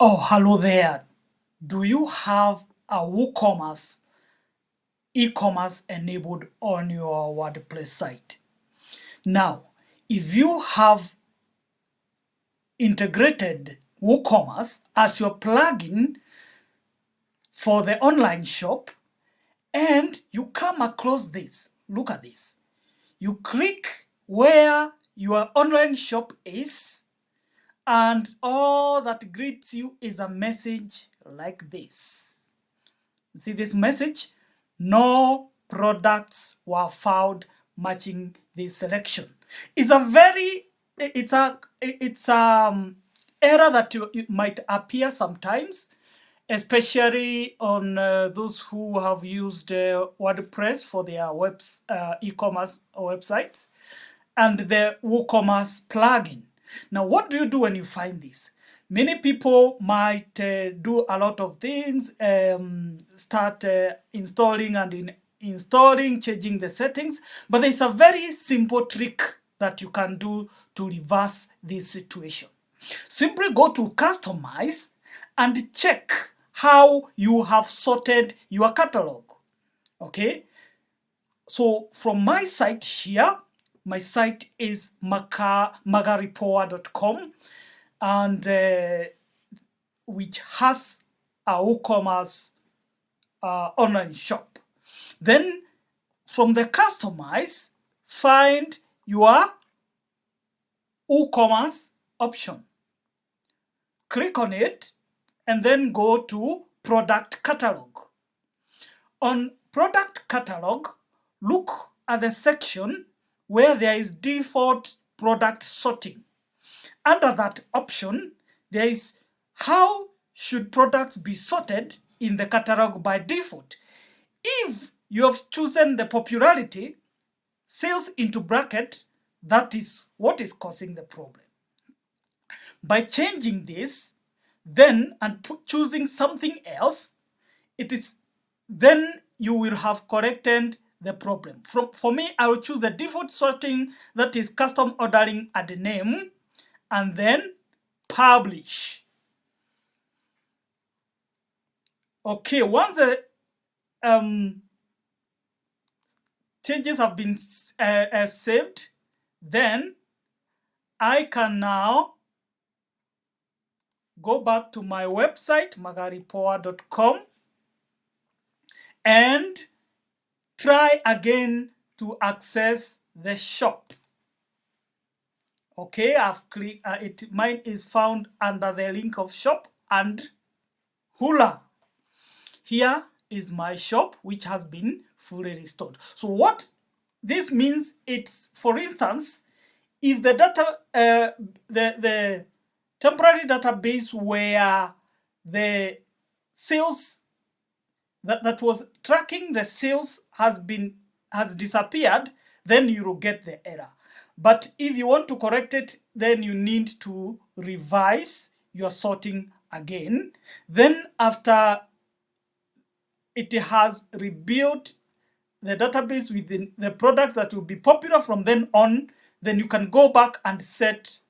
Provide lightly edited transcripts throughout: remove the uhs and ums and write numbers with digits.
Oh, hello there. Do you have a WooCommerce e-commerce enabled on your WordPress site? Now, if you have integrated WooCommerce as your plugin for the online shop and you come across this, look at this. You click where your online shop is, and all that greets you is a message like this. See this message? No products were found matching this selection. It's a error that it might appear sometimes, especially on those who have used WordPress for their e-commerce websites and the WooCommerce plugin. Now, what do you do when you find this? Many people might do a lot of things, start installing and installing, changing the settings, but there's a very simple trick that you can do to reverse this situation. Simply go to Customize and check how you have sorted your catalog. Okay, so from my site here, my site is magaripoa.com, and which has a WooCommerce online shop. Then from the Customize, find your WooCommerce option. Click on it and then go to Product Catalog. On Product Catalog, look at the section where there is default product sorting. Under that option, there is how should products be sorted in the catalog by default. If you have chosen the popularity, sales into bracket, that is what is causing the problem. By changing this, then and choosing something else, then you will have corrected the problem. For me, I will choose the default sorting, that is custom ordering at name, and then publish. Okay, once the changes have been saved, then I can now go back to my website, magaripoa.com, and try again to access the shop. Okay, I've clicked mine is found under the link of shop and Hula. Here is my shop, which has been fully restored. So what this means, it's, for instance, if the data, the temporary database where the sales that was tracking the sales has disappeared, then you will get the error. But if you want to correct it, then you need to revise your sorting again. Then after it has rebuilt the database within the product that will be popular from then on, then you can go back and set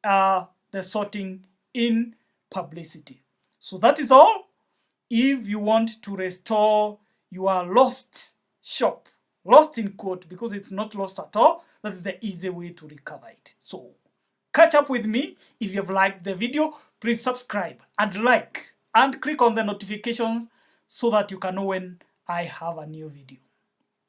the sorting in publicity. So that is all. If you want to restore your lost shop, lost in quote, because it's not lost at all, that is the easy way to recover it. So catch up with me. If you have liked the video, please subscribe and like and click on the notifications so that you can know when I have a new video.